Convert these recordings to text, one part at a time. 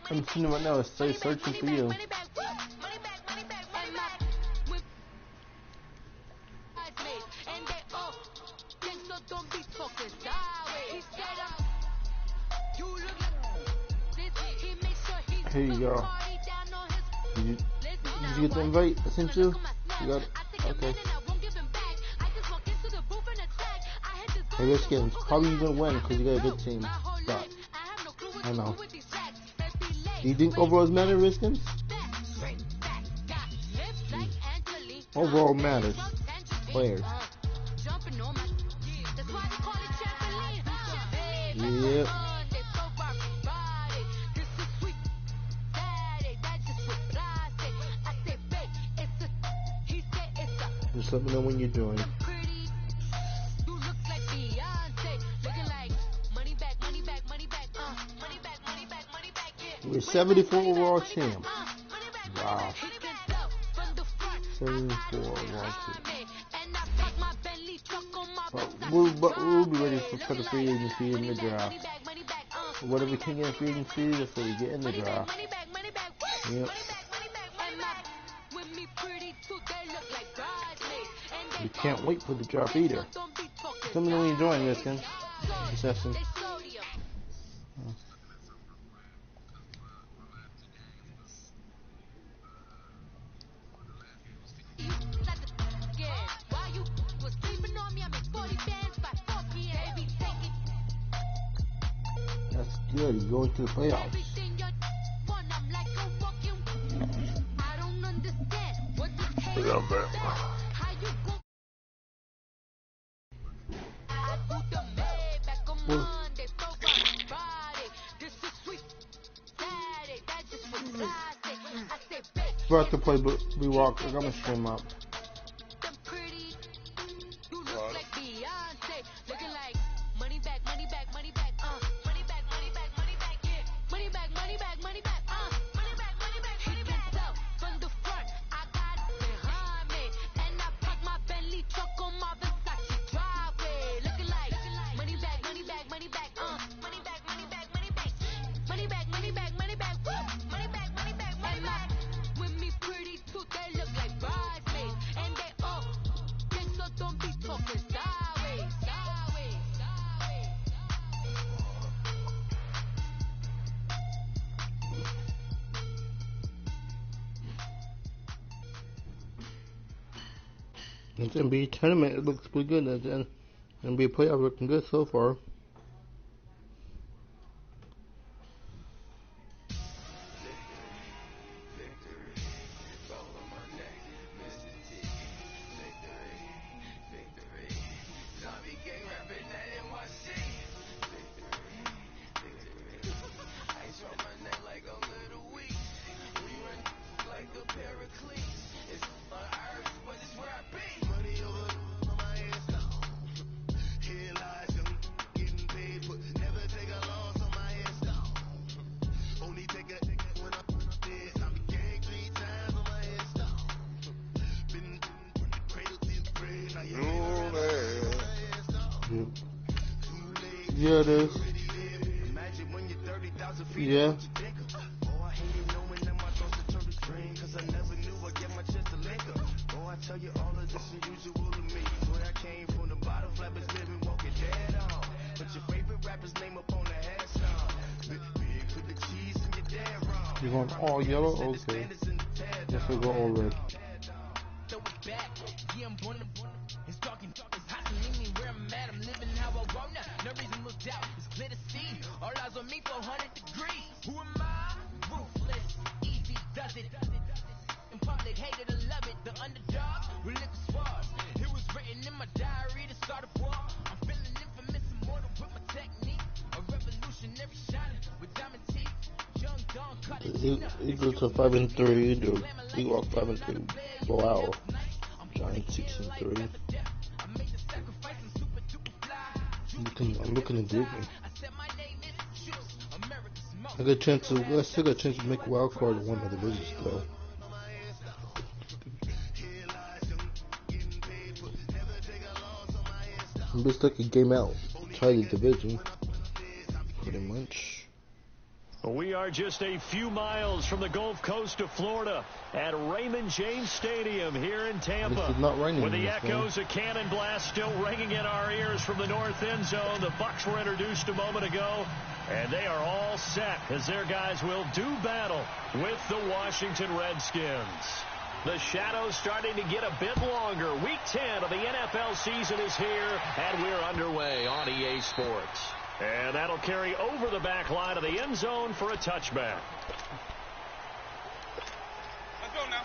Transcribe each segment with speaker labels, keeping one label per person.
Speaker 1: I'm seeing right now. It's searching for you. Here you go. Did you get the invite I sent you? You got it? Okay. Hey, Redskins, probably you gonna win because you got a good team. But I know. Do you think overall matters, Redskins? Overall matters. Players. Yep. Just let me know when you're doing. We're 74 overall champ. Wow. 74 overall champ. But we'll be ready for the free agency in the draft. Whatever we can get in free agency, that's what we get in the draft. Yep. We can't wait for the draft either. Let me know when you're joining, Redskins. Session. That's good. You're going to the playoffs. We're about to play We Walk. I got my stream up. The NBA tournament, it looks pretty good. The NBA playoffs looking good so far. Yeah, it is. Yeah. You want all yellow? Okay. Guess we'll go all red. Eagles are 5-3. The Seahawks 5-2. Wow. Giants 6-3. I'm looking to dig me. I got a chance to make a wild card in one of the divisions though. I'm just like a game out. Try the division. Pretty much.
Speaker 2: We are just a few miles from the Gulf Coast of Florida at Raymond James Stadium here in Tampa.
Speaker 1: It's not raining
Speaker 2: with the echoes of cannon blast still ringing in our ears from the north end zone. The Bucks were introduced a moment ago, and they are all set as their guys will do battle with the Washington Redskins. The shadows starting to get a bit longer. Week 10 of the NFL season is here, and we're underway on EA Sports. And that'll carry over the back line of the end zone for a touchback.
Speaker 3: Let's go now.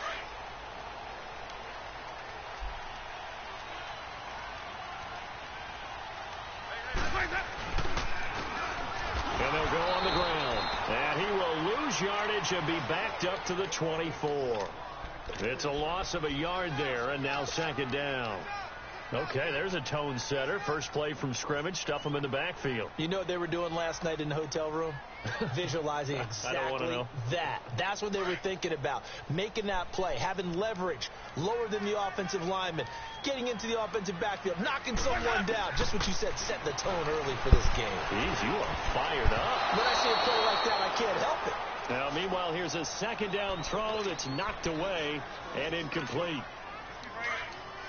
Speaker 2: And they'll go on the ground. And he will lose yardage and be backed up to the 24. It's a loss of a yard there, and now second down. Okay, there's a tone setter. First play from scrimmage, stuff them in the backfield.
Speaker 4: You know what they were doing last night in the hotel room? Visualizing exactly that. That's what they were thinking about. Making that play, having leverage, lower than the offensive lineman, getting into the offensive backfield, knocking someone down. Just what you said, set the tone early for this game.
Speaker 2: Jeez, you are fired up.
Speaker 4: When I see a play like that, I can't help it.
Speaker 2: Now, meanwhile, here's a second down throw that's knocked away and incomplete.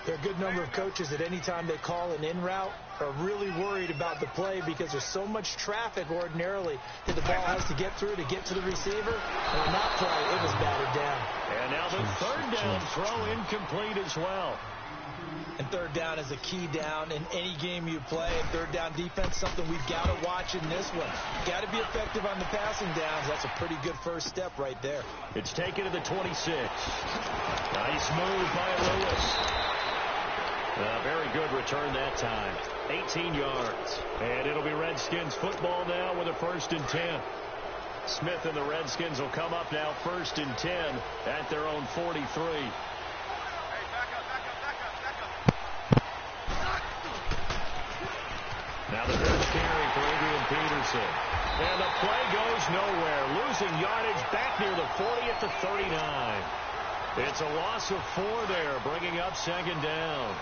Speaker 4: There are a good number of coaches that any time they call an in route are really worried about the play because there's so much traffic ordinarily that the ball has to get through to get to the receiver. And on that play, it was batted down.
Speaker 2: And now the third down throw incomplete as well.
Speaker 4: And third down is a key down in any game you play. And third down defense, something we've got to watch in this one. Got to be effective on the passing downs. That's a pretty good first step right there.
Speaker 2: It's taken to the 26. Nice move by Lewis. Very good return that time. 18 yards. And it'll be Redskins football now with a 1st and 10. Smith and the Redskins will come up now 1st and 10 at their own 43. Now the first carry for Adrian Peterson. And the play goes nowhere. Losing yardage back near the 40 at the 39. It's a loss of 4 there, bringing up second down.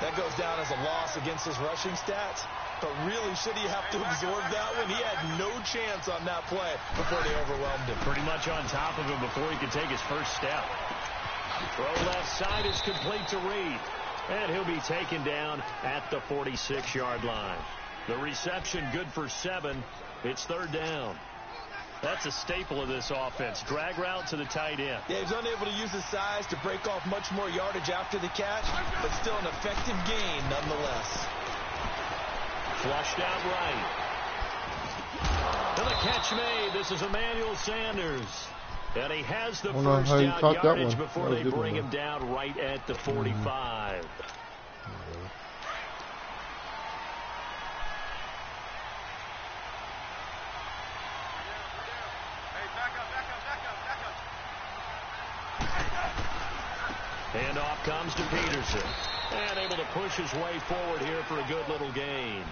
Speaker 4: That goes down as a loss against his rushing stats. But really, should he have to absorb that one? He had no chance on that play before they overwhelmed him.
Speaker 2: Pretty much on top of him before he could take his first step. Throw left side is complete to Reed. And he'll be taken down at the 46-yard line. The reception good for 7. It's third down. That's a staple of this offense. Drag route to the tight end.
Speaker 4: Yeah, he's unable to use his size to break off much more yardage after the catch, but still an effective gain nonetheless.
Speaker 2: Flushed out right. And the catch made. This is Emmanuel Sanders. And he has the first down yardage before they bring him down right at the 45. Handoff comes to Peterson. And able to push his way forward here for a good little gain.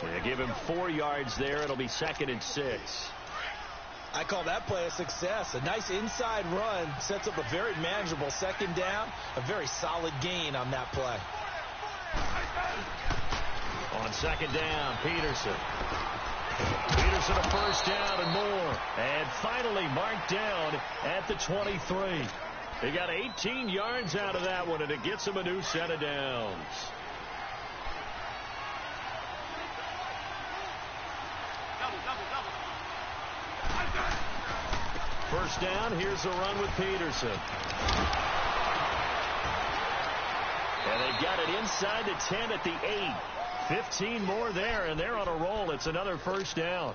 Speaker 2: They give him 4 yards there. It'll be 2nd and 6.
Speaker 4: I call that play a success. A nice inside run sets up a very manageable second down. A very solid gain on that play.
Speaker 2: On second down, Peterson. Peterson a first down and more. And finally marked down at the 23. They got 18 yards out of that one, and it gets him a new set of downs. First down, here's the run with Peterson. And they've got it inside the 10 at the 8. 15 more there, and they're on a roll. It's another first down.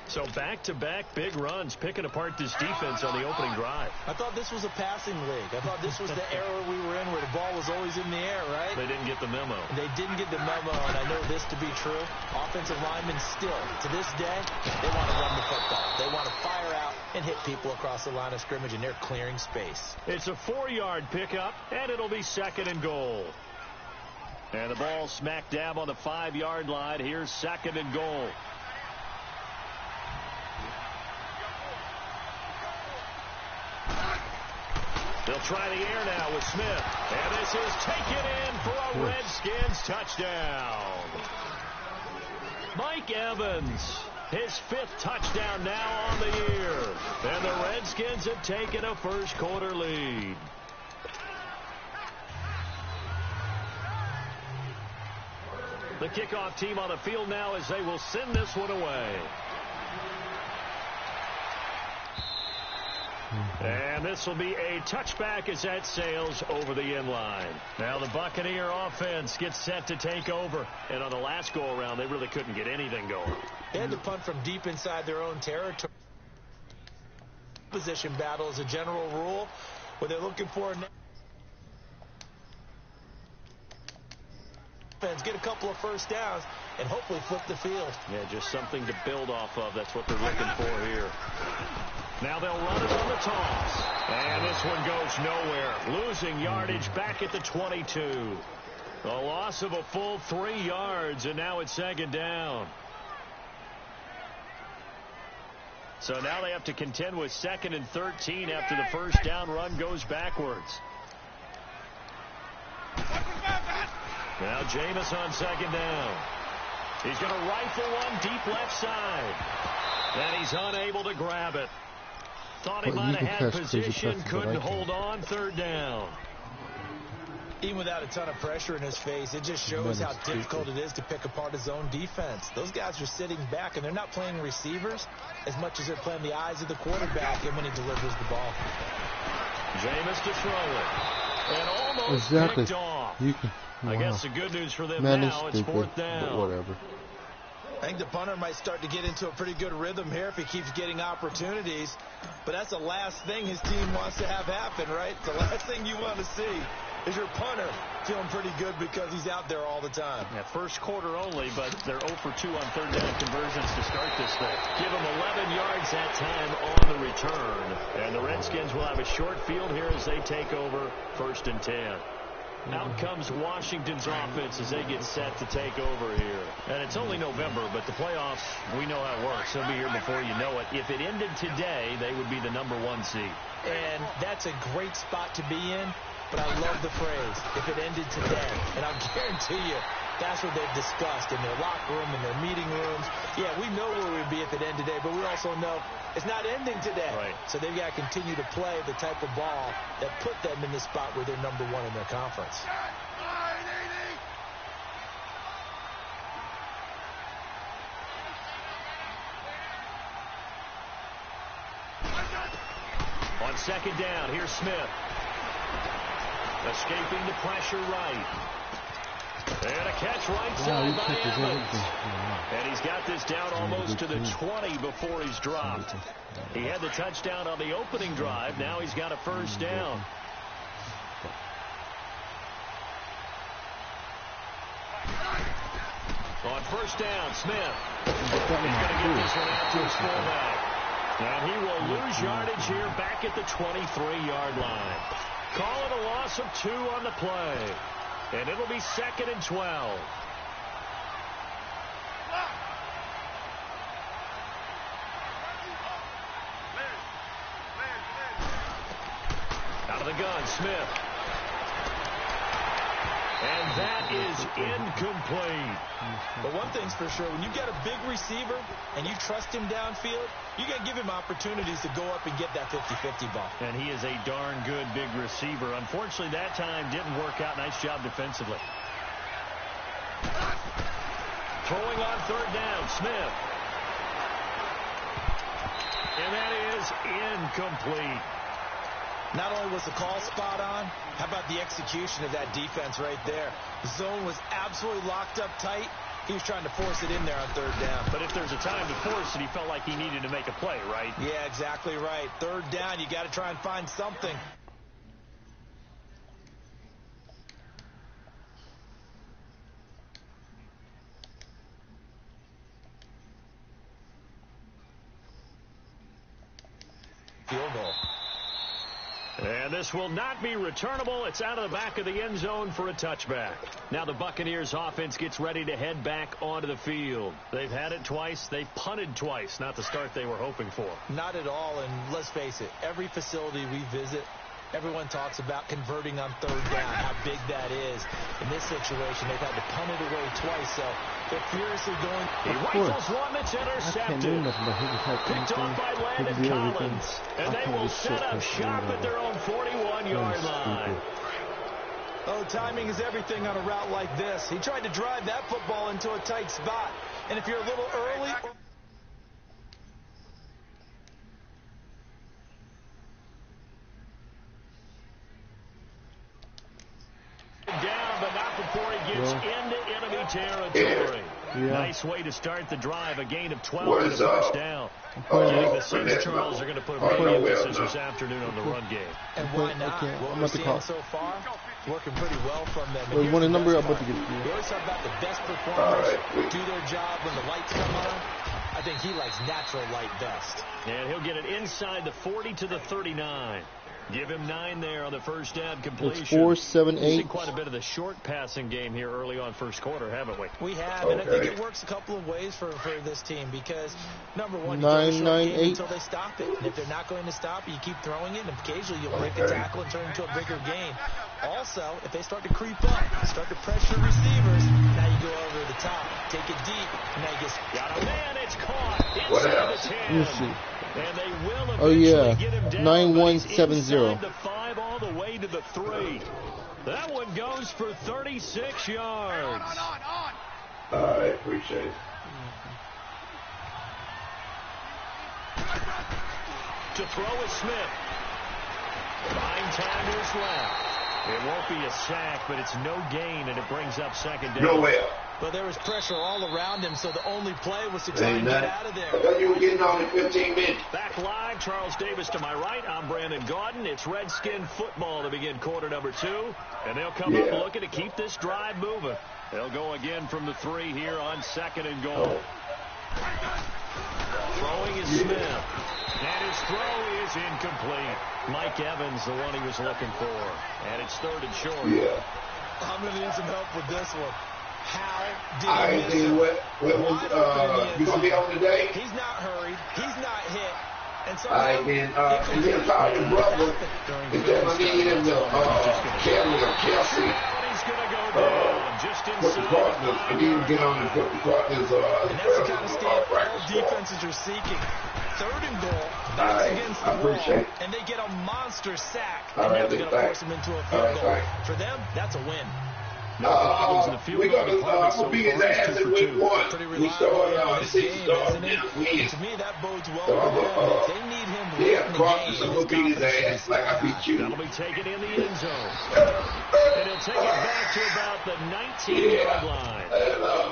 Speaker 2: So back-to-back big runs, picking apart this defense on the opening drive.
Speaker 4: I thought this was a passing league. I thought this was the era we were in where the ball was always in the air, right?
Speaker 2: They didn't get the memo.
Speaker 4: They didn't get the memo, and I know this to be true. Offensive linemen still, to this day, they want to run the football. They want to fire out and hit people across the line of scrimmage, and they're clearing space.
Speaker 2: It's a 4-yard pickup, and it'll be 2nd and goal. And the ball smack dab on the 5-yard line. Here's 2nd and goal. They'll try the air now with Smith. And this is taken in for a Redskins touchdown. Mike Evans, his 5th touchdown now on the year. And the Redskins have taken a first-quarter lead. The kickoff team on the field now as they will send this one away. And this will be a touchback as that sails over the end line. Now the Buccaneer offense gets set to take over. And on the last go-around, they really couldn't get anything going.
Speaker 4: They had to punt from deep inside their own territory. Position battle is a general rule. What they're looking for now. Get a couple of first downs and hopefully flip the field.
Speaker 2: Yeah, just something to build off of. That's what they're looking for here. Now they'll run it on the toss. And this one goes nowhere. Losing yardage back at the 22. A loss of a full 3 yards, and now it's 2nd down. So now they have to contend with 2nd and 13 after the first down run goes backwards. Now Jameis on 2nd down. He's going to rifle one deep left side. And he's unable to grab it. Thought he might have had position, couldn't hold on. 3rd down.
Speaker 4: Even without a ton of pressure in his face, it just shows how difficult it is to pick apart his own defense. Those guys are sitting back, and they're not playing receivers as much as they're playing the eyes of the quarterback and when he delivers the ball.
Speaker 2: Jameis to throw it. And almost picked off. I guess the good news for them now, it's 4th down.
Speaker 1: Whatever.
Speaker 4: I think the punter might start to get into a pretty good rhythm here if he keeps getting opportunities. But that's the last thing his team wants to have happen, right? The last thing you want to see is your punter feeling pretty good because he's out there all the time.
Speaker 2: Yeah, first quarter only, but they're 0 for 2 on 3rd down conversions to start this thing. Give them 11 yards that time on the return. And the Redskins will have a short field here as they take over 1st and 10. Out comes Washington's offense as they get set to take over here. And it's only November, but the playoffs, we know how it works. They'll be here before you know it. If it ended today, they would be the #1 seed.
Speaker 4: And that's a great spot to be in, but I love the phrase, if it ended today. And I'll guarantee you, that's what they've discussed in their locker room, in their meeting rooms. Yeah, we know where we'd be if it ended today, but we also know it's not ending today.
Speaker 2: Right.
Speaker 4: So they've got to continue to play the type of ball that put them in the spot where they're #1 in their conference.
Speaker 2: On 2nd down, here's Smith. Escaping the pressure right. And a catch right side by Evans. And he's got this down almost to the 20 before he's dropped. He had the touchdown on the opening drive. Now he's got a first down. On 1st down, Smith. He's going to get this one out to his fullback. And he will lose yardage here back at the 23-yard line. Call it a loss of 2 on the play. And it'll be 2nd and 12. Out of the gun, Smith. And that is incomplete.
Speaker 4: But one thing's for sure, when you get a big receiver and you trust him downfield, you got to give him opportunities to go up and get that 50-50 ball.
Speaker 2: And he is a darn good big receiver. Unfortunately, that time didn't work out. Nice job defensively. Throwing on 3rd down, Smith. And that is incomplete.
Speaker 4: Not only was the call spot on, how about the execution of that defense right there? The zone was absolutely locked up tight. He was trying to force it in there on 3rd down.
Speaker 2: But if there's a time to force it, he felt like he needed to make a play, right?
Speaker 4: Yeah, exactly right. 3rd down, you got to try and find something. Field goal.
Speaker 2: And this will not be returnable. It's out of the back of the end zone for a touchback. Now the Buccaneers offense gets ready to head back onto the field. They've had it twice. They've punted twice. Not the start they were hoping for.
Speaker 4: Not at all. And let's face it, every facility we visit, everyone talks about converting on third down, how big that is. In this situation, they've had to punt it away twice, so they're furiously going.
Speaker 2: He rifles one that's intercepted. Picked off by Landon Collins. And they will set up shop at their own 41-yard line.
Speaker 4: Oh, timing is everything on a route like this. He tried to drive that football into a tight spot. And if you're a little early...
Speaker 2: Down, but not before he gets into enemy territory. Nice way to start the drive. A gain of 12 and a first down. The Saints, Charles, are going to put a big emphasis this afternoon on the run game.
Speaker 4: And why not? What we're seeing so far, working pretty well from them.
Speaker 1: You want a number up with the
Speaker 4: We always talk about the best performers do their job when the lights come on. I think he likes natural light best.
Speaker 2: And he'll get it inside the 40 to the 39. Give him 9 there on the first down completion.
Speaker 1: It's 4, 7, 8.
Speaker 2: We've seen quite a bit of the short passing game here early on first quarter, haven't we?
Speaker 4: We have, and I think it works a couple of ways for this team because, number one, you
Speaker 1: 9, 9, 8.
Speaker 4: until they stop it. And if they're not going to stop it, you keep throwing it, and occasionally you'll break a tackle and turn it into a bigger gain. Also, if they start to creep up, start to pressure receivers, now you go over the top, take it deep, and now you just...
Speaker 2: Got a man, it's caught inside the 10. And they will get him down,
Speaker 1: 9170.
Speaker 2: The 5 all the way to the 3. That one goes for 36 yards.
Speaker 3: All right, appreciate it.
Speaker 2: To throw is Smith. 9 time is left. It won't be a sack, but it's no gain, and it brings up second down.
Speaker 3: Nowhere.
Speaker 4: But there was pressure all around him, so the only play was to try and get out of there.
Speaker 3: I thought you were getting on in 15 minutes.
Speaker 2: Back live, Charles Davis to my right. I'm Brandon Gaudin. It's Redskin football to begin quarter number 2. And they'll come up looking to keep this drive moving. They'll go again from the 3 here on second and goal. Throwing is Smith. And his throw is incomplete. Mike Evans, the one he was looking for. And it's third and short.
Speaker 3: Yeah.
Speaker 4: I'm going to need some help with this one. How did
Speaker 3: I
Speaker 4: he miss
Speaker 3: think
Speaker 4: it?
Speaker 3: what was, you going to be on today?
Speaker 4: He's not hurried. He's not hit. And so
Speaker 3: And then call your brother. Is that my name? Kelly or Kelsey?
Speaker 2: He's going to go down just
Speaker 3: Put the
Speaker 2: inside.
Speaker 3: partners. I need to get on and put the partners.
Speaker 4: And that's the kind of stand all defenses are seeking. Third and goal, backs against the wall, and they get a monster sack, and now they're going to force them into a field goal. For them, that's a win.
Speaker 2: No problems in the field
Speaker 3: We're going to beat his ass in week 1. We started 6 stars and now win.
Speaker 4: To me, that bodes well for them. They need him late in the game.
Speaker 3: I'm going to beat his ass like I beat you.
Speaker 2: That'll be taken in the end zone. And he'll take it back to about the 19-yard line.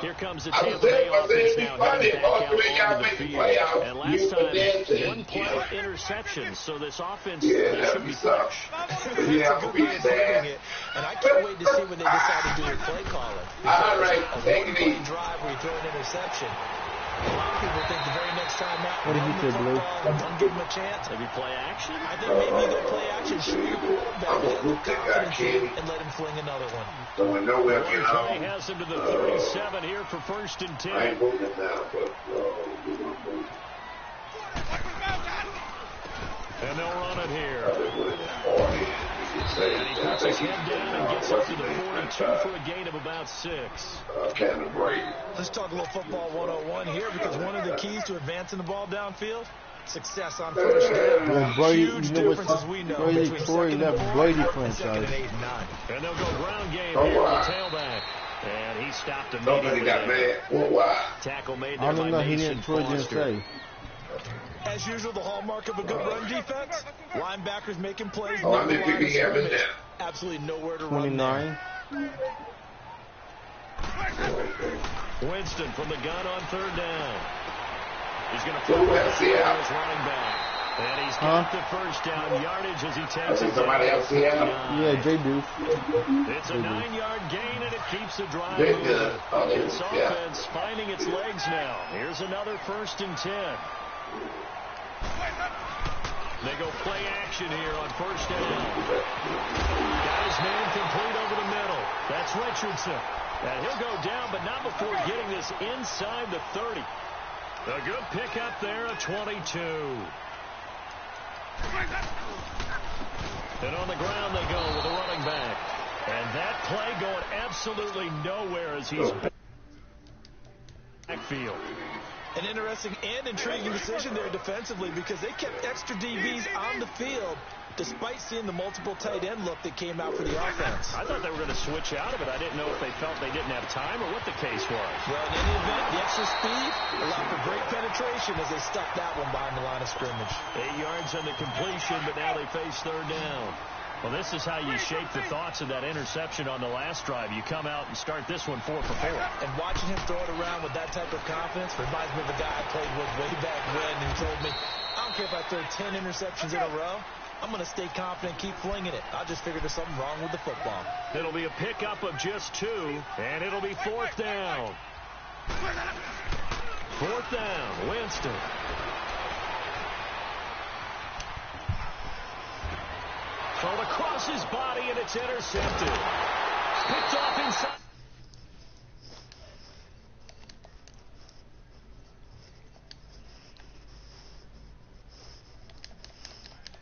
Speaker 2: Here comes the Tampa Bay offense now heading back out onto the field. And last time, 1 play interception. So this offense should be fresh.
Speaker 3: Yeah, I'm beat his ass.
Speaker 4: And I can't wait to see when they decide to do a play calling.
Speaker 3: All right, take it easy.
Speaker 4: Drive where you throw an interception. A lot of people think the very next time out,
Speaker 1: What did he say, Blue?
Speaker 4: don't give him a chance.
Speaker 2: Maybe play action?
Speaker 4: I think maybe you go play action, show your quarterback, get a little confidence in, and let him fling another one.
Speaker 3: Going nowhere, you know.
Speaker 2: He has him to the 37 here for first and 10.
Speaker 3: I ain't moving now, but we're going to move.
Speaker 2: And they'll run it here.
Speaker 3: And
Speaker 2: he puts his head down and gets up to the 42 for a gain of about 6.
Speaker 4: Let's talk a little football 101 here, because one of the keys to advancing the ball downfield, success on first down.
Speaker 1: Well, Brady,
Speaker 4: Huge differences we know
Speaker 1: Brady
Speaker 4: between
Speaker 1: Corey
Speaker 4: second
Speaker 1: left
Speaker 4: and 4
Speaker 1: Brady
Speaker 4: and second and
Speaker 1: franchise.
Speaker 4: 8 and 9.
Speaker 2: And they'll go ground game here with the tailback. And he stopped
Speaker 3: Nobody
Speaker 2: immediately.
Speaker 3: got mad. Well, why?
Speaker 2: Tackle made
Speaker 1: I
Speaker 2: there
Speaker 1: don't
Speaker 2: by
Speaker 1: know. He
Speaker 2: Mason
Speaker 1: didn't. Troy didn't
Speaker 2: Foster.
Speaker 1: say.
Speaker 4: As usual, the hallmark of a good run defense, linebackers making plays.
Speaker 3: Oh, I'm in
Speaker 4: line of
Speaker 3: PPM
Speaker 4: scrimmage.
Speaker 3: now.
Speaker 4: Absolutely nowhere to run there.
Speaker 1: 29.
Speaker 2: Winston from the gun on third down. He's going to
Speaker 3: So
Speaker 2: put
Speaker 3: who else he out?
Speaker 2: his running back. And he's got the first down yardage as he
Speaker 3: I
Speaker 2: takes
Speaker 3: think
Speaker 2: it
Speaker 3: somebody
Speaker 2: down.
Speaker 3: else he out.
Speaker 1: Yeah, J. Deuce.
Speaker 2: It's a 9-yard gain, and it keeps the drive
Speaker 3: They
Speaker 2: moving.
Speaker 3: good. Oh, they
Speaker 2: This
Speaker 3: good. Yeah.
Speaker 2: offense finding its legs now. Here's another first and 10. They go play action here on first down. Got his man complete over the middle. That's Richardson. And he'll go down, but not before getting this inside the 30. A good pickup there, a 22. And on the ground they go with the running back. And that play going absolutely nowhere as he's backfield.
Speaker 4: An interesting and intriguing decision there defensively because they kept extra DBs on the field despite seeing the multiple tight end look that came out for the offense.
Speaker 2: I thought they were going to switch out of it. I didn't know if they felt they didn't have time or what the case was.
Speaker 4: Well, in any event, the extra speed allowed for great penetration as they stuck that one behind the line of scrimmage.
Speaker 2: 8 yards on the completion, but now they face third down. Well, this is how you shape the thoughts of that interception on the last drive. You come out and start this one 4 for 4.
Speaker 4: And watching him throw it around with that type of confidence reminds me of a guy I played with way back when who told me, I don't care if I throw 10 interceptions in a row. I'm going to stay confident, keep flinging it. I just figured there's something wrong with the football.
Speaker 2: It'll be a pickup of just 2, and it'll be 4th down. 4th down, Winston. Thrown across his body, and it's intercepted. Picked off inside.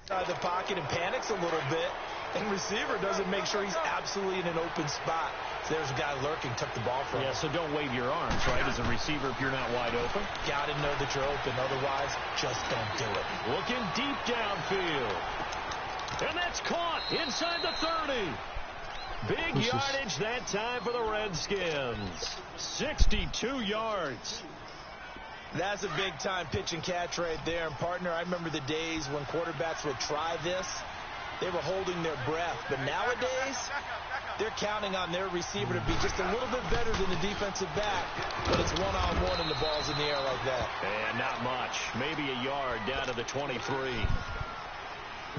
Speaker 4: Inside the pocket and panics a little bit. And receiver doesn't make sure he's absolutely in an open spot. So there's a guy lurking, took the ball from him.
Speaker 2: Yeah, so don't wave your arms, right, as a receiver if you're not wide open.
Speaker 4: Got to know that you're open. Otherwise, just don't do it.
Speaker 2: Looking deep downfield. And that's caught inside the 30. Big yardage that time for the Redskins. 62 yards.
Speaker 4: That's a big-time pitch and catch right there. And, partner, I remember the days when quarterbacks would try this. They were holding their breath. But nowadays, they're counting on their receiver to be just a little bit better than the defensive back. But it's one-on-one and the ball's in the air like that.
Speaker 2: And not much. Maybe a yard down to the 23.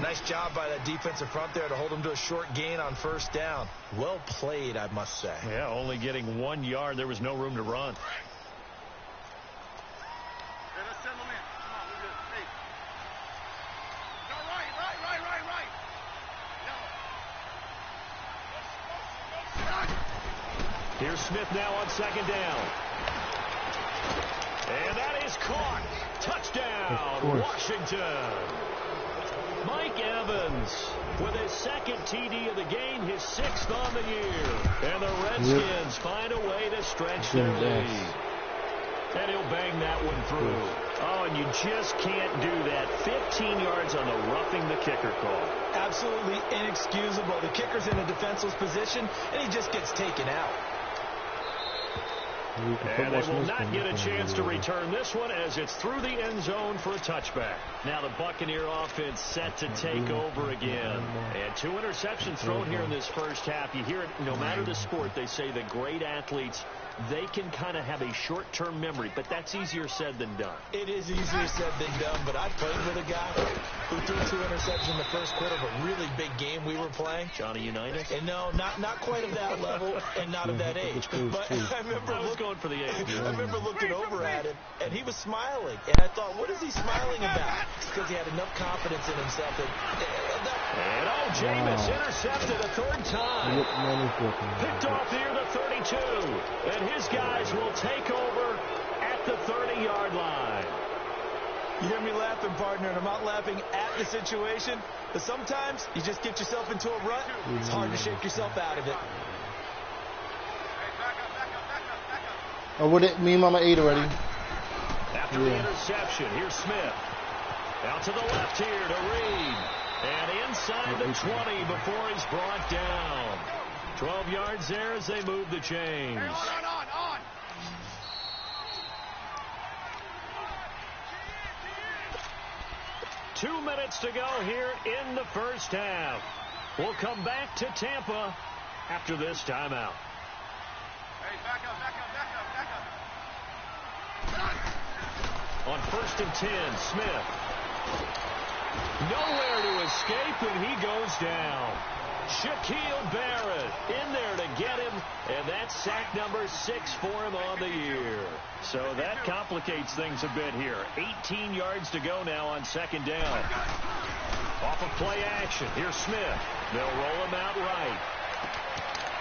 Speaker 4: Nice job by that defensive front there to hold him to a short gain on first down. Well played, I must say.
Speaker 2: Yeah, only getting 1 yard. There was no room to run. Here's Smith now on second down. And that is caught. Touchdown, Washington. Mike Evans with his second TD of the game, his 6th on the year. And the Redskins find a way to stretch their lead. And he'll bang that one through. Oh, and you just can't do that. 15 yards on the roughing the kicker call.
Speaker 4: Absolutely inexcusable. The kicker's in a defenseless position, and he just gets taken out.
Speaker 2: And they will not get a chance to return this one as it's through the end zone for a touchback. Now the Buccaneer offense set to take over again. And 2 interceptions thrown here in this first half. You hear it, no matter the sport, they say the great athletes, they can kind of have a short-term memory, but that's easier said than done.
Speaker 4: It is easier said than done, but I played with a guy who threw 2 interceptions in the first quarter of a really big game we were playing.
Speaker 2: Johnny Unitas?
Speaker 4: And no, not quite of that level and not of that age. But I remember
Speaker 2: going for the age.
Speaker 4: I remember looking over at him, and he was smiling. And I thought, what is he smiling about? It's because he had enough confidence in himself.
Speaker 2: And Jameis intercepted a 3rd time. Picked off near the 32. And his guys will take over at the 30-yard line.
Speaker 4: You hear me laughing, partner, and I'm not laughing at the situation. But sometimes you just get yourself into a rut. It's hard to shake yourself out of it.
Speaker 1: Oh, what it? Me and Mama ate already.
Speaker 2: After the interception, here's Smith. Out to the left here to Reed. And inside the 20 before he's brought down. 12 yards there as they move the chains. On. 2 minutes to go here in the first half. We'll come back to Tampa after this timeout.
Speaker 3: Hey, back up.
Speaker 2: On 1st and 10, Smith. Nowhere to escape, and he goes down. Shaquille Barrett in there to get him, and that's sack number 6 for him on the year. So that complicates things a bit here. 18 yards to go now on second down. Off of play action, here's Smith. They'll roll him out right.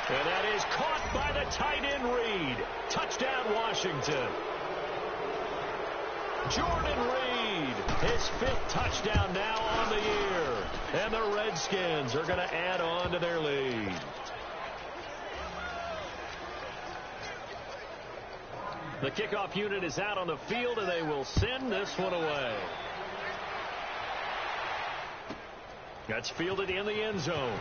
Speaker 2: And that is caught by the tight end Reed. Touchdown, Washington. Jordan Reed, his 5th touchdown now on the year. And the Redskins are going to add on to their lead. The kickoff unit is out on the field, and they will send this one away. That's fielded in the end zone.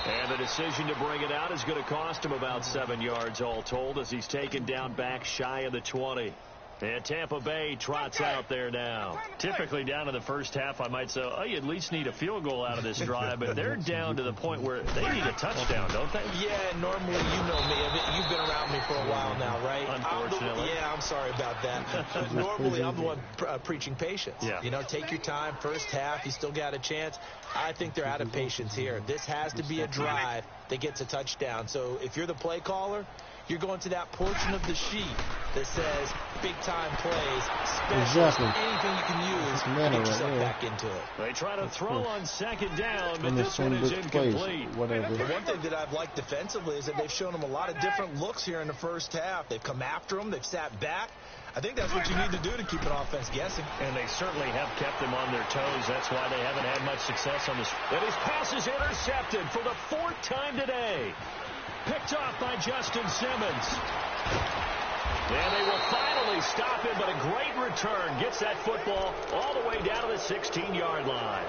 Speaker 2: And the decision to bring it out is going to cost him about 7 yards all told, as he's taken down back shy of the 20. And Tampa Bay trots out there now. Typically down in the first half, I might say, oh, you at least need a field goal out of this drive. But they're down to the point where they need a touchdown, don't they?
Speaker 4: Yeah, normally, you know me. You've been around me for a while now, right?
Speaker 2: Unfortunately.
Speaker 4: I'm sorry about that. Normally, I'm the one preaching patience.
Speaker 2: Yeah.
Speaker 4: You know, take your time. First half, you still got a chance. I think they're out of patience here. This has to be a drive that gets a touchdown. So if you're the play caller, you're going to that portion of the sheet that says big-time plays, specials, anything you can use to get yourself back into it.
Speaker 2: They try to throw on second down, but this one is incomplete.
Speaker 4: The one thing that I've liked defensively is that they've shown them a lot of different looks here in the first half. They've come after them. They've sat back. I think that's what you need to do to keep an offense guessing.
Speaker 2: And they certainly have kept them on their toes. That's why they haven't had much success on this. But his pass is intercepted for the 4th time today. Picked off by Justin Simmons. And they will finally stop him, but a great return. Gets that football all the way down to the 16-yard line.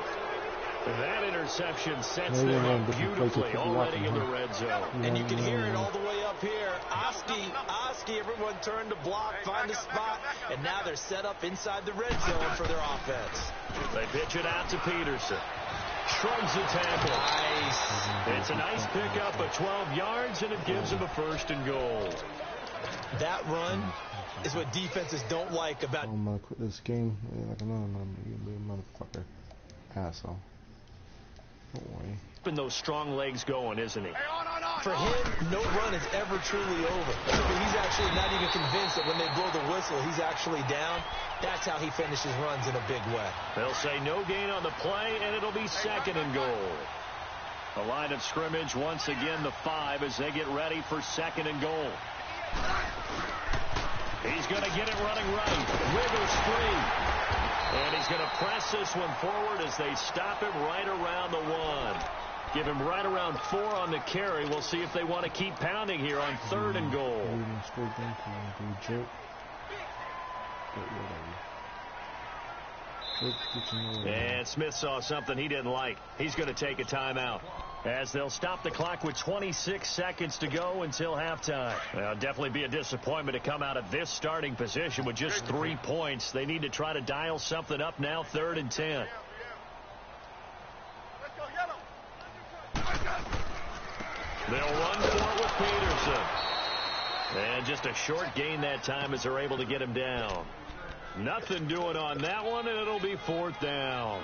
Speaker 2: That interception sets them up beautifully already in the red zone.
Speaker 4: And you can hear it all the way up here. Oski, everyone turned to block, find a spot, and now they're set up inside the red zone for their offense.
Speaker 2: They pitch it out to Peterson. Shrugs the tackle. Nice. It's a nice pickup of 12 yards, and it gives him a 1st and goal.
Speaker 4: That run is what defenses don't like about.
Speaker 1: I'm gonna quit this game like another motherfucker. Asshole. Don't worry.
Speaker 2: Keeping those strong legs going, isn't he?
Speaker 4: For him, no run is ever truly over. He's actually not even convinced that when they blow the whistle, he's actually down. That's how he finishes runs in a big way.
Speaker 2: They'll say no gain on the play, and it'll be 2nd and goal. The line of scrimmage, once again, the 5 as they get ready for 2nd and goal. He's going to get it running right. Wiggles free. And he's going to press this one forward as they stop him right around the 1. Give him right around 4 on the carry. We'll see if they want to keep pounding here on 3rd and goal. And Smith saw something he didn't like. He's going to take a timeout as they'll stop the clock with 26 seconds to go until halftime. Well, definitely be a disappointment to come out of this starting position with just 3 points. They need to try to dial something up now, 3rd and 10. They'll run for it with Peterson. And just a short gain that time as they're able to get him down. Nothing doing on that one, and it'll be 4th down.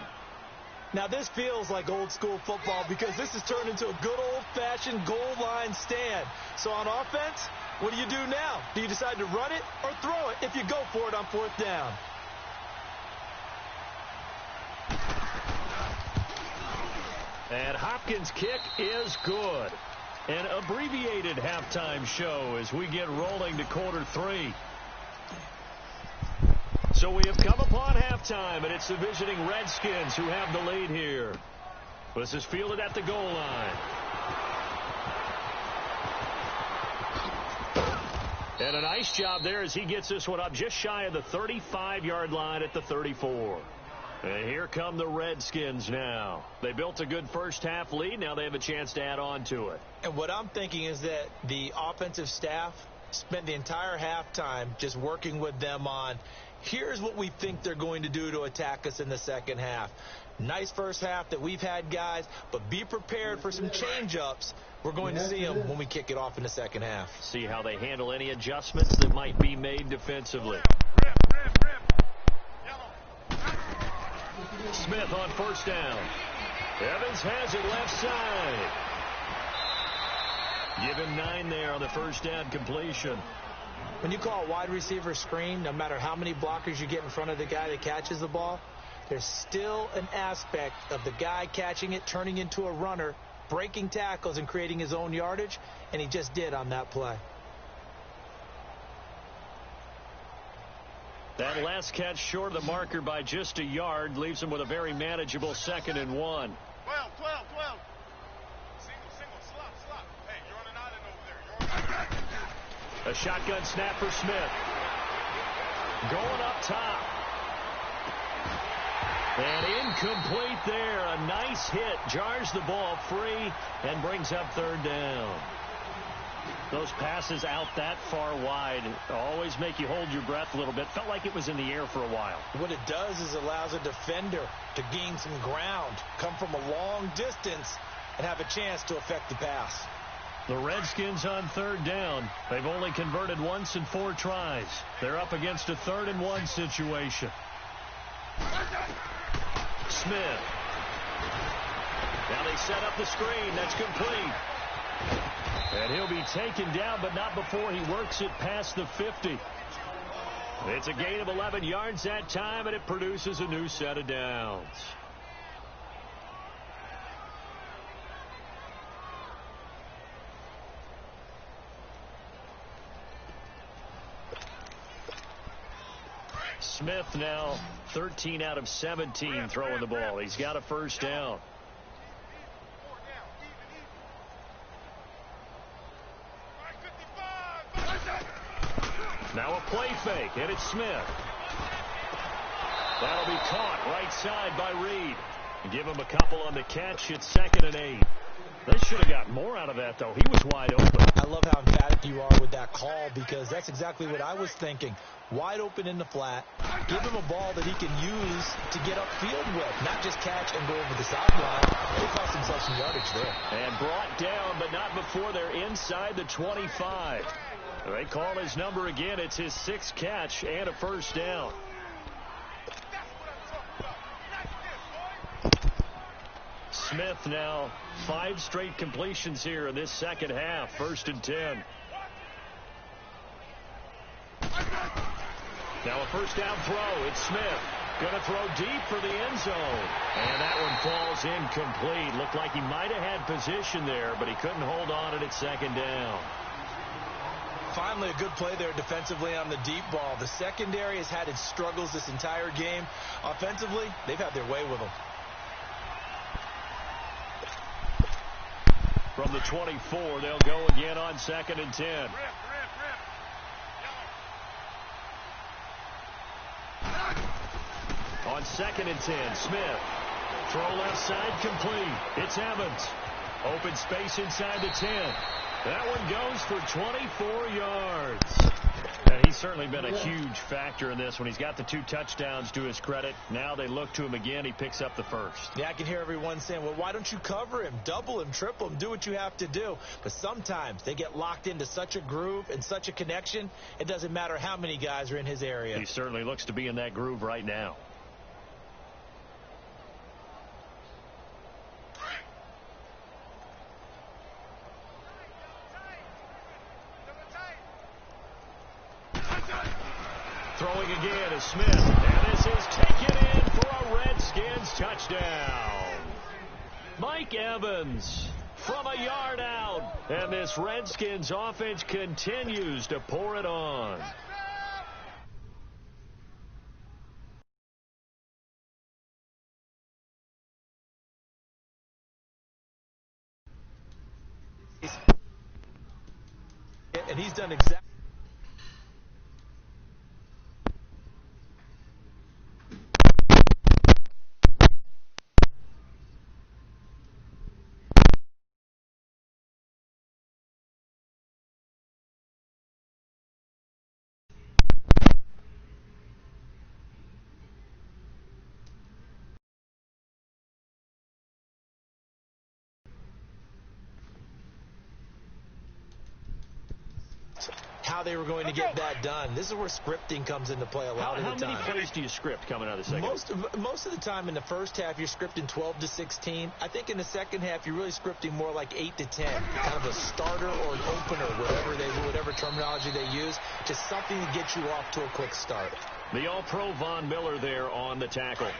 Speaker 4: Now, this feels like old school football because this has turned into a good old-fashioned goal line stand. So on offense, what do you do now? Do you decide to run it or throw it if you go for it on 4th down?
Speaker 2: And Hopkins' kick is good. An abbreviated halftime show as we get rolling to quarter 3. So we have come upon halftime, and it's the visiting Redskins who have the lead here. This is fielded at the goal line. And a nice job there as he gets this one up just shy of the 35-yard line at the 34. And here come the Redskins now. They built a good first-half lead. Now they have a chance to add on to it.
Speaker 4: And what I'm thinking is that the offensive staff spent the entire halftime just working with them on, here's what we think they're going to do to attack us in the second half. Nice first half that we've had, guys, but be prepared for some change-ups. We're going to see them when we kick it off in the second half.
Speaker 2: See how they handle any adjustments that might be made defensively. Smith on 1st down. Evans has it left side. Give him 9 there on the first down completion.
Speaker 4: When you call a wide receiver screen, no matter how many blockers you get in front of the guy that catches the ball, there's still an aspect of the guy catching it, turning into a runner, breaking tackles and creating his own yardage, and he just did on that play.
Speaker 2: That last catch short of the marker by just a yard leaves him with a very manageable 2nd and 1.
Speaker 5: 12. Single, slop. Hey, you're on an island over there.
Speaker 2: A shotgun snap for Smith. Going up top. And incomplete there. A nice hit. Jars the ball free and brings up 3rd down. Those passes out that far wide always make you hold your breath a little bit. Felt like it was in the air for a while.
Speaker 4: What it does is allows a defender to gain some ground, come from a long distance, and have a chance to affect the pass.
Speaker 2: The Redskins on 3rd down. They've only converted once in 4 tries. They're up against a 3rd and 1 situation. Smith. Now they set up the screen. That's complete. And he'll be taken down, but not before he works it past the 50. It's a gain of 11 yards that time, and it produces a new set of downs. Smith now 13 out of 17 throwing the ball. He's got a first down. Now a play fake, and it's Smith. That'll be caught right side by Reed. Give him a couple on the catch. It's 2nd and 8. They should have got more out of that, though. He was wide open.
Speaker 4: I love how emphatic you are with that call, because that's exactly what I was thinking. Wide open in the flat. Give him a ball that he can use to get upfield with, not just catch and go over the sideline. They cost themselves some yardage there.
Speaker 2: And brought down, but not before they're inside the 25. They call his number again. It's his 6th catch and a first down. Smith now 5 straight completions here in this second half. 1st and 10. Now a first down throw. It's Smith. Going to throw deep for the end zone. And that one falls incomplete. Looked like he might have had position there, but he couldn't hold on it at 2nd down.
Speaker 4: Finally, a good play there defensively on the deep ball. The secondary has had its struggles this entire game. Offensively, they've had their way with them.
Speaker 2: From the 24, they'll go again on 2nd and 10. On 2nd and 10, Smith. Throw left side complete. It's Evans. Open space inside the 10. That one goes for 24 yards. And he's certainly been a huge factor in this when he's got the 2 touchdowns to his credit. Now they look to him again. He picks up the first.
Speaker 4: Yeah, I can hear everyone saying, well, why don't you cover him? Double him, triple him, do what you have to do. But sometimes they get locked into such a groove and such a connection, it doesn't matter how many guys are in his area.
Speaker 2: He certainly looks to be in that groove right now. Throwing again is Smith, and this is taken in for a Redskins touchdown. Mike Evans from a yard out, and this Redskins offense continues to pour it on.
Speaker 4: And he's done exactly. how they were going to get that done. This is where scripting comes into play a lot of the time.
Speaker 2: How many plays do you script coming out of the second half?
Speaker 4: Most of the time in the first half, you're scripting 12 to 16. I think in the second half, you're really scripting more like 8 to 10. Kind of a starter or an opener, whatever terminology they use. Just something to get you off to a quick start.
Speaker 2: The All-Pro Von Miller there on the tackle.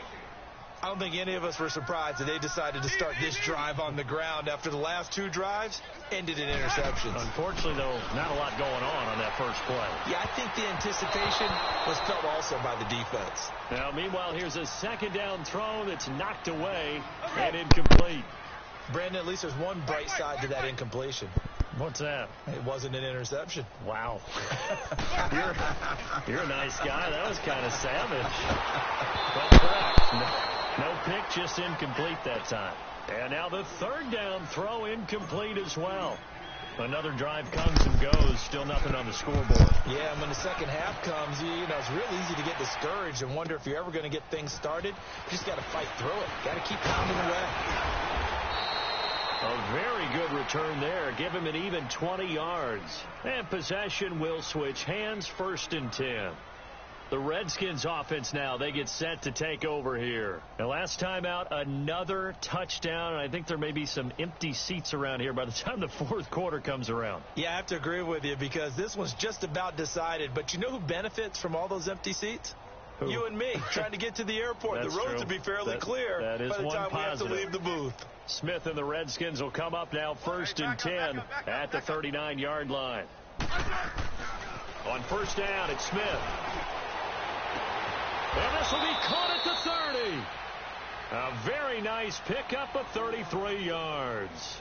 Speaker 4: I don't think any of us were surprised that they decided to start this drive on the ground after the last 2 drives ended in interceptions.
Speaker 2: Unfortunately, though, not a lot going on that first play.
Speaker 4: Yeah, I think the anticipation was felt also by the defense.
Speaker 2: Now, meanwhile, here's a second down throw that's knocked away and incomplete.
Speaker 4: Brandon, at least there's one bright side to that incompletion.
Speaker 2: What's that?
Speaker 4: It wasn't an interception.
Speaker 2: Wow. You're a nice guy. That was kind of savage. But correct. No pick, just incomplete that time. And now the third down throw incomplete as well. Another drive comes and goes. Still nothing on the scoreboard.
Speaker 4: Yeah, and when the second half comes, it's real easy to get discouraged and wonder if you're ever going to get things started. You just got to fight through it. Got to keep pounding away.
Speaker 2: A very good return there. Give him an even 20 yards. And possession will switch hands, 1st and 10. The Redskins offense now, they get set to take over here. And last time out, another touchdown. And I think there may be some empty seats around here by the time the fourth quarter comes around.
Speaker 4: Yeah, I have to agree with you because this one's just about decided. But you know who benefits from all those empty seats? Who? You and me, trying to get to the airport. The roads will be fairly clear
Speaker 2: that is
Speaker 4: by the time
Speaker 2: positive.
Speaker 4: we have to leave the booth.
Speaker 2: Smith and the Redskins will come up now 1st and 10 at the 39-yard line. On first down, it's Smith. And this will be caught at the 30. A very nice pickup of 33 yards.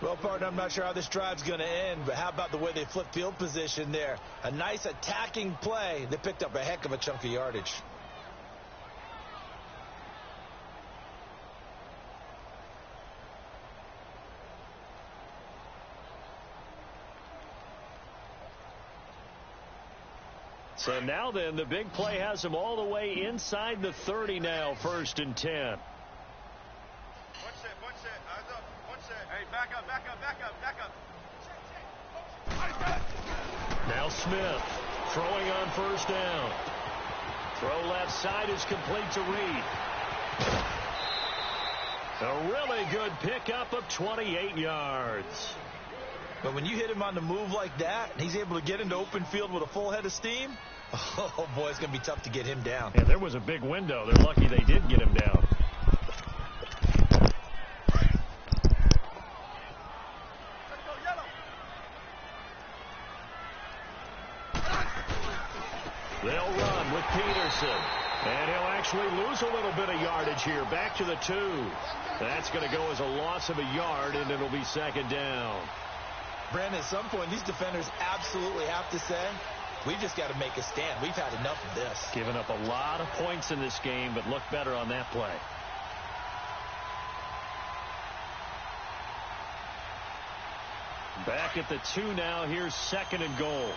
Speaker 4: Well, partner, I'm not sure how this drive's going to end, but how about the way they flip field position there? A nice attacking play. They picked up a heck of a chunk of yardage.
Speaker 2: So now then, the big play has them all the way inside the 30 now, 1st and 10.
Speaker 5: One set. Eyes up. One set. Hey, back up.
Speaker 2: Now Smith throwing on first down. Throw left side is complete to Reed. A really good pickup of 28 yards.
Speaker 4: But when you hit him on the move like that, and he's able to get into open field with a full head of steam, oh, boy, it's going to be tough to get him down.
Speaker 2: Yeah, there was a big window. They're lucky they did get him down. They'll run with Peterson. And he'll actually lose a little bit of yardage here. Back to the 2. That's going to go as a loss of a yard, and it'll be 2nd down.
Speaker 4: Brandon, at some point, these defenders absolutely have to say, we've just got to make a stand. We've had enough of this.
Speaker 2: Given up a lot of points in this game, but look better on that play. Back at the 2 now. Here's 2nd and goal.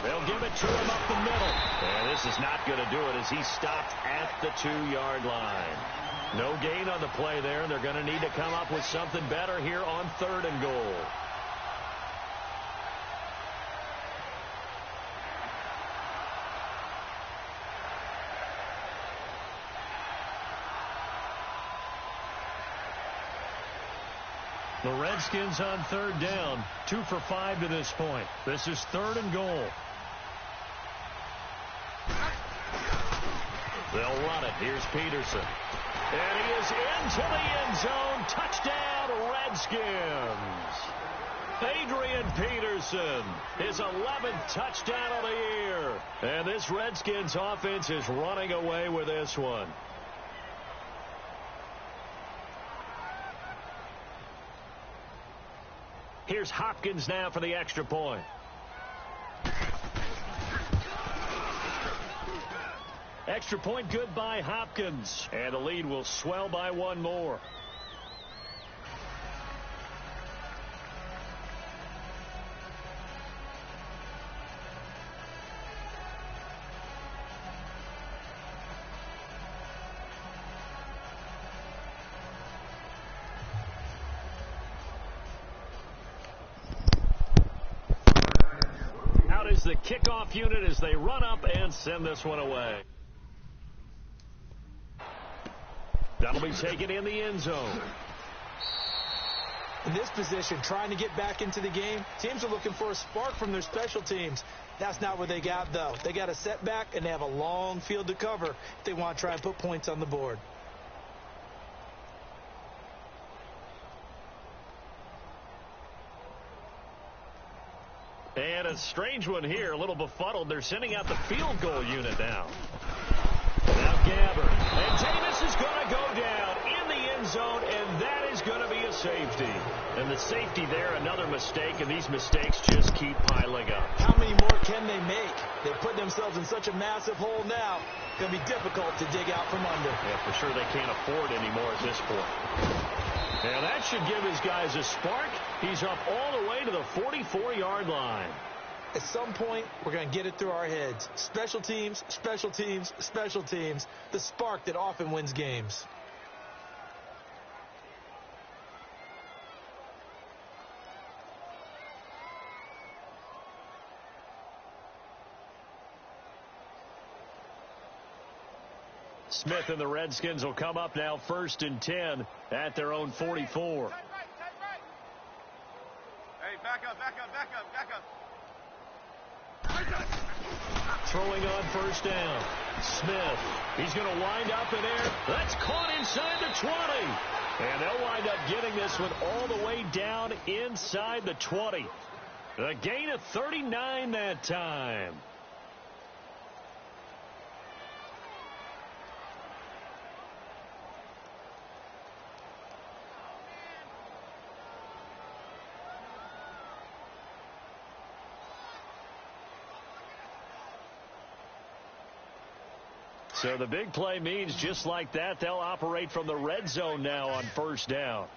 Speaker 2: They'll give it to him up the middle. And this is not going to do it as he stopped at the 2-yard line. No gain on the play there, and they're going to need to come up with something better here on 3rd and goal. The Redskins on 3rd down, 2 for 5 to this point. This is 3rd and goal. They'll run it. Here's Peterson. And he is into the end zone. Touchdown, Redskins. Adrian Peterson, his 11th touchdown of the year. And this Redskins offense is running away with this one. Here's Hopkins now for the extra point. Extra point good by Hopkins. And the lead will swell by 1 more. the kickoff unit as they run up and send this one away. That'll be taken in the end zone.
Speaker 4: In this position, trying to get back into the game, teams are looking for a spark from their special teams. That's not what they got, though. They got a setback, and they have a long field to cover if they want to try and put points on the board.
Speaker 2: And a strange one here, a little befuddled. They're sending out the field goal unit now. Now Gabbert. And Davis is going to go down in the end zone, and that is going to be a safety. And the safety there, another mistake, and these mistakes just keep piling up.
Speaker 4: How many more can they make? They put themselves in such a massive hole now. It's going to be difficult to dig out from under.
Speaker 2: Yeah, for sure they can't afford anymore at this point. Now that should give his guys a spark. He's up all the way to the 44-yard line.
Speaker 4: At some point, we're going to get it through our heads. Special teams, special teams, special teams. The spark that often wins games.
Speaker 2: Smith and the Redskins will come up now 1st and 10 at their own 44.
Speaker 5: Hey, back up, back up, back up, back up.
Speaker 2: Throwing on 1st down. Smith. He's going to wind up in there. That's caught inside the 20. And they'll wind up getting this one all the way down inside the 20. A gain of 39 that time. So the big play means just like that, they'll operate from the red zone now on 1st down.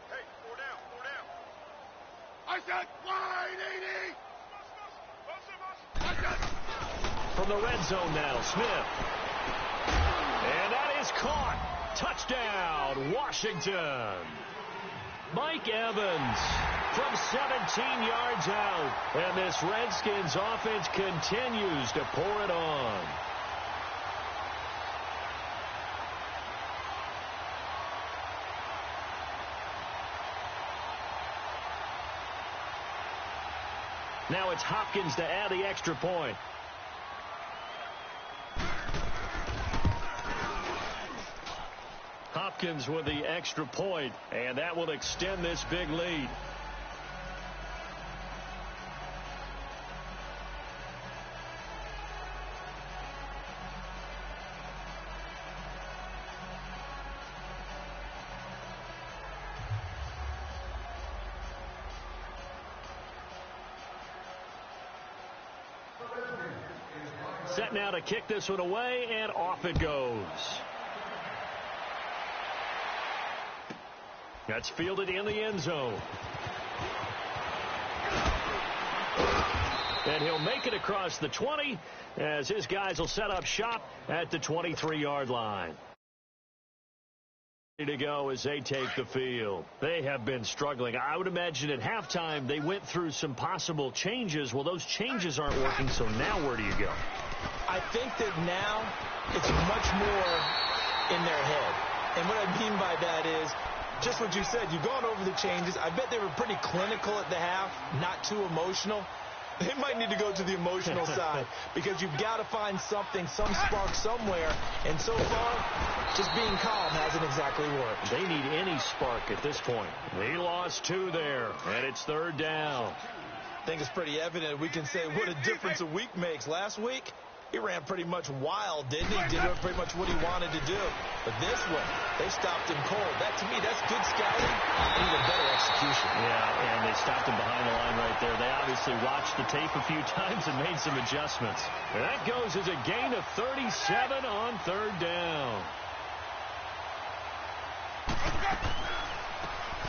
Speaker 5: Hey, 4 down. I said wide 80.
Speaker 2: From the red zone now, Smith. And that is caught. Touchdown, Washington. Mike Evans from 17 yards out. And this Redskins offense continues to pour it on. Now it's Hopkins to add the extra point. Hopkins with the extra point, and that will extend this big lead. Set now to kick this one away, and off it goes. That's fielded in the end zone. And he'll make it across the 20 as his guys will set up shop at the 23-yard line. To go as they take the field. They have been struggling. I would imagine at halftime they went through some possible changes. Well, those changes aren't working, so now where do you go?
Speaker 4: I think that now it's much more in their head. And what I mean by that is just what you said. You've gone over the changes. I bet they were pretty clinical at the half, not too emotional. They might need to go to the emotional side because you've got to find something, some spark somewhere. And so far, just being calm hasn't exactly worked.
Speaker 2: They need any spark at this point. They lost 2 there, and it's 3rd down.
Speaker 4: I think it's pretty evident. We can say what a difference a week makes. Last week, he ran pretty much wild, didn't he? Did pretty much what he wanted to do. But this one, they stopped him cold. That, to me, that's good scouting and even better execution.
Speaker 2: Yeah, and they stopped him behind the line right there. They obviously watched the tape a few times and made some adjustments. And that goes as a gain of 37 on 3rd down.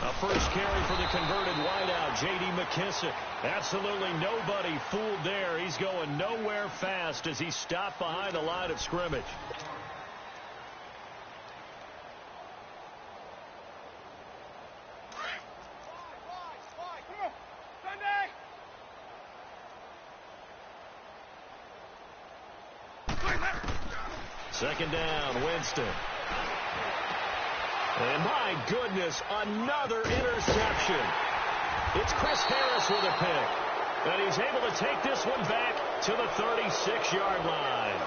Speaker 2: A first carry for the converted wideout, J.D. McKissick. Absolutely nobody fooled there. He's going nowhere fast as he stopped behind the line of scrimmage. Second down, Winston. And my goodness, another interception. It's Chris Harris with a pick. And he's able to take this one back to the 36-yard line.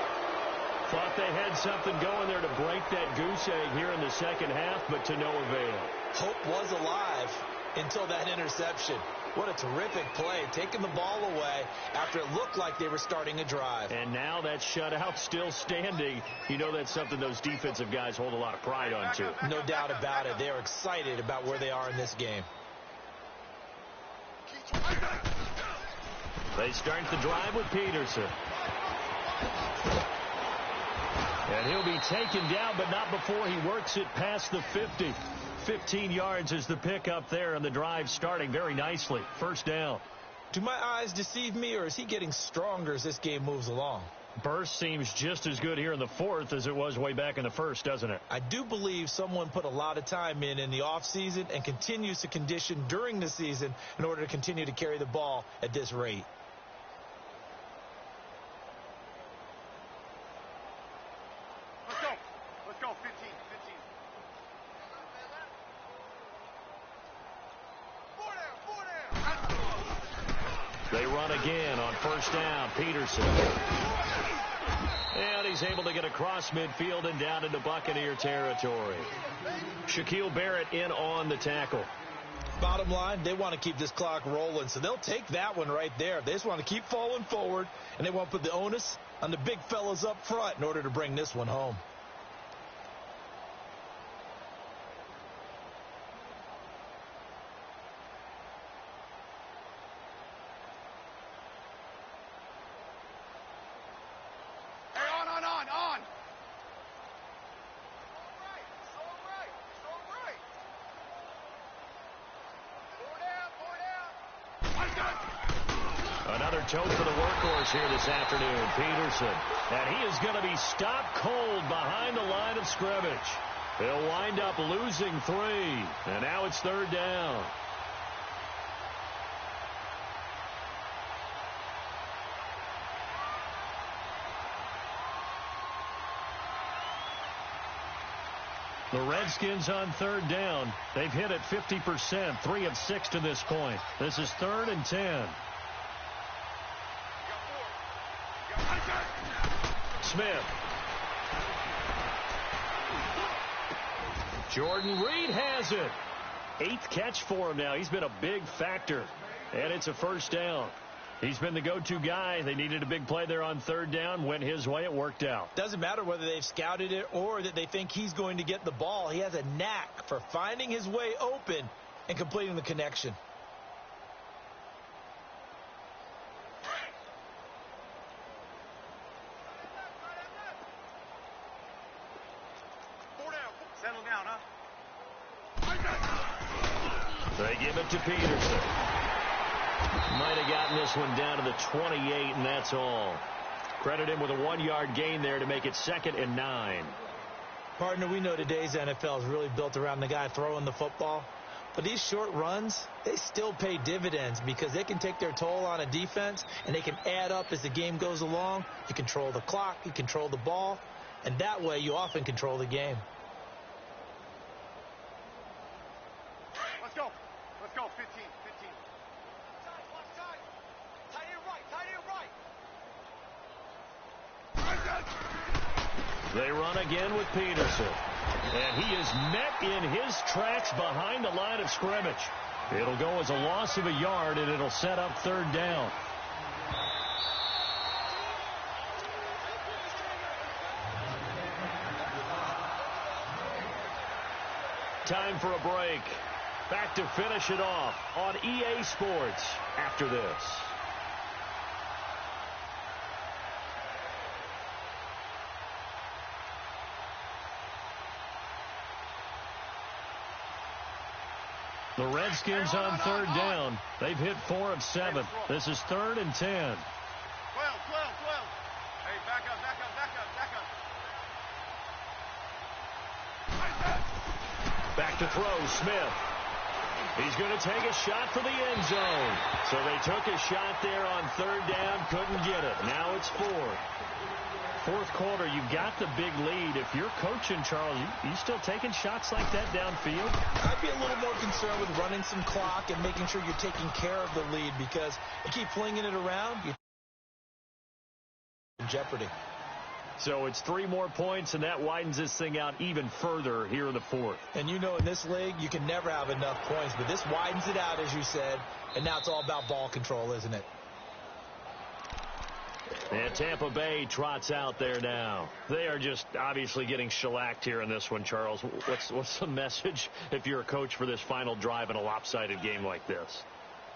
Speaker 2: Thought they had something going there to break that goose egg here in the second half, but to no avail.
Speaker 4: Hope was alive until that interception. What a terrific play, taking the ball away after it looked like they were starting a drive.
Speaker 2: And now that shutout still standing. You know that's something those defensive guys hold a lot of pride on, too.
Speaker 4: No doubt about it. They're excited about where they are in this game.
Speaker 2: They start the drive with Peterson. And he'll be taken down, but not before he works it past the 50. 15 yards is the pickup there, and the drive starting very nicely. First down.
Speaker 4: Do my eyes deceive me, or is he getting stronger as this game moves along?
Speaker 2: Burst seems just as good here in the fourth as it was way back in the first, doesn't it?
Speaker 4: I do believe someone put a lot of time in the offseason and continues to condition during the season in order to continue to carry the ball at this rate.
Speaker 5: Let's go, 15.
Speaker 2: They run again on first down. Peterson. And he's able to get across midfield and down into Buccaneer territory. Shaquille Barrett in on the tackle.
Speaker 4: Bottom line, they want to keep this clock rolling, so they'll take that one right there. They just want to keep falling forward, and they want to put the onus on the big fellas up front in order to bring this one home.
Speaker 2: Another tote for the workhorse here this afternoon, Peterson. And he is going to be stopped cold behind the line of scrimmage. They'll wind up losing 3. And now it's third down. The Redskins on third down. They've hit it 50%, 3 of 6 to this point. This is 3rd and 10. Smith. Jordan Reed has it. 8th catch for him now. He's been a big factor. And it's a first down. He's been the go-to guy. They needed a big play there on third down. Went his way. It worked out.
Speaker 4: Doesn't matter whether they've scouted it or that they think he's going to get the ball. He has a knack for finding his way open and completing the connection.
Speaker 5: Settle down, huh?
Speaker 2: They give it to Peterson. Might have gotten this one down to the 28, and that's all. Credit him with a 1-yard gain there to make it 2nd and 9.
Speaker 4: Partner, we know today's NFL is really built around the guy throwing the football. But these short runs, they still pay dividends because they can take their toll on a defense, and they can add up as the game goes along. You control the clock, you control the ball, and that way you often control the game.
Speaker 5: Let's go, 15.
Speaker 2: They run again with Peterson. And he is met in his tracks behind the line of scrimmage. It'll go as a loss of a yard, and it'll set up third down. Time for a break. Back to finish it off on EA Sports after this. The Redskins on third down. They've hit 4 of 7. This is 3rd and 10.
Speaker 5: 12. Hey, back up.
Speaker 2: Back to throw, Smith. He's going to take a shot for the end zone. So they took a shot there on third down, couldn't get it. Now it's 4. fourth quarter, you've got the big lead. If you're coaching, Charles, you still taking shots like that downfield?
Speaker 4: I'd be a little more concerned with running some clock and making sure you're taking care of the lead, because you keep flinging it around, you're in jeopardy.
Speaker 2: So it's 3 more points, and that widens this thing out even further here in the fourth.
Speaker 4: And you know, in this league, you can never have enough points, but this widens it out, as you said, and now it's all about ball control, isn't it?
Speaker 2: And Tampa Bay trots out there now. They are just obviously getting shellacked here in this one, Charles. What's the message if you're a coach for this final drive in a lopsided game like this?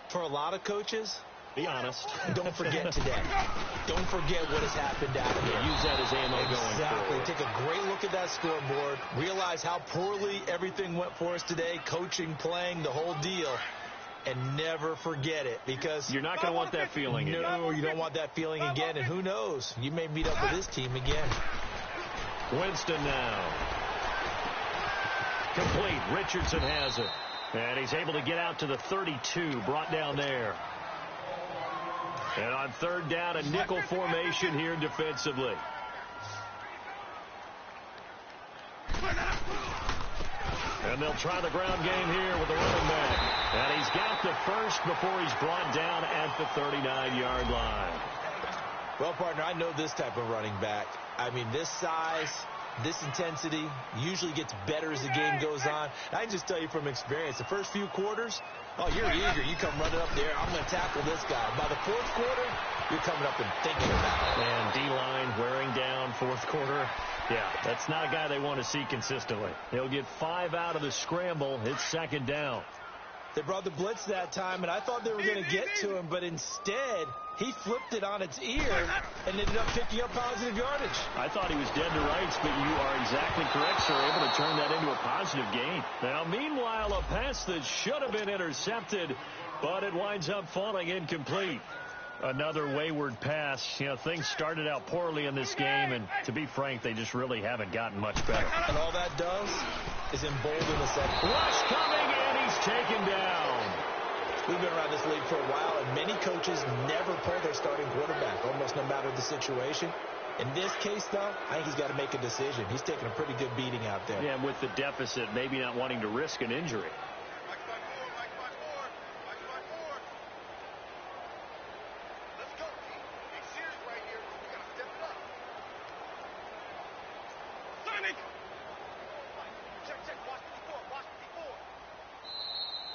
Speaker 4: For a lot of coaches,
Speaker 2: be honest.
Speaker 4: Don't forget today. Don't forget what has happened out here.
Speaker 2: Use that as ammo going forward.
Speaker 4: Exactly. Take a great look at that scoreboard. Realize how poorly everything went for us today. Coaching, playing, the whole deal. And never forget it, because
Speaker 2: you're not going to want that feeling again.
Speaker 4: No, you don't want that feeling again. And who knows? You may meet up with this team again.
Speaker 2: Winston now. Complete. Richardson has it. And he's able to get out to the 32. Brought down there. And on third down, a nickel formation here defensively. And they'll try the ground game here with the running back. And he's got the first before he's brought down at the 39-yard line.
Speaker 4: Well, partner, I know this type of running back. I mean, this size, this intensity usually gets better as the game goes on. I can just tell you from experience, the first few quarters, oh, you're eager. You come running up there. I'm going to tackle this guy. By the fourth quarter, you're coming up and thinking about it.
Speaker 2: And D-line wearing down fourth quarter. Yeah, that's not a guy they want to see consistently. He'll get 5 out of the scramble. It's second down.
Speaker 4: They brought the blitz that time, and I thought they were going to get to him, but instead, he flipped it on its ear and ended up picking up positive yardage.
Speaker 2: I thought he was dead to rights, but you are exactly correct, sir. Able to turn that into a positive gain. Now, meanwhile, a pass that should have been intercepted, but it winds up falling incomplete. Another wayward pass. You know, things started out poorly in this game, and to be frank, they just really haven't gotten much better.
Speaker 4: And all that does is embolden the second.
Speaker 2: Rush coming, and he's taken down.
Speaker 4: We've been around this league for a while, and many coaches never pull their starting quarterback, almost no matter the situation. In this case, though, I think he's got to make a decision. He's taking a pretty good beating out there.
Speaker 2: Yeah, and with the deficit, maybe not wanting to risk an injury.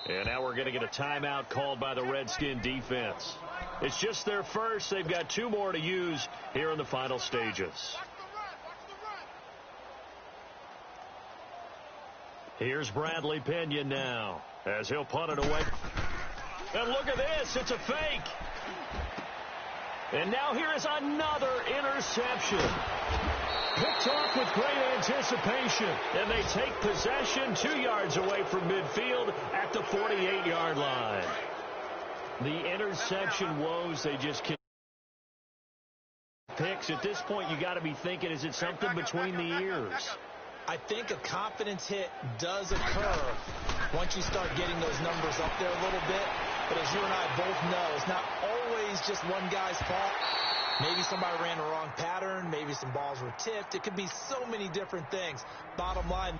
Speaker 2: And now we're going to get a timeout called by the Redskin defense. It's just their first. They've got 2 more to use here in the final stages. Here's Bradley Pinion now as he'll punt it away. And look at this. It's a fake. And now here is another interception. Picked off with great anticipation. And they take possession 2 yards away from midfield at the 48-yard line. The interception woes, they just can't. Picks. At this point, you got to be thinking, is it something between the ears?
Speaker 4: I think a confidence hit does occur once you start getting those numbers up there a little bit. But as you and I both know, it's not always just one guy's fault. Maybe somebody ran the wrong pattern. Maybe some balls were tipped. It could be so many different things. Bottom line,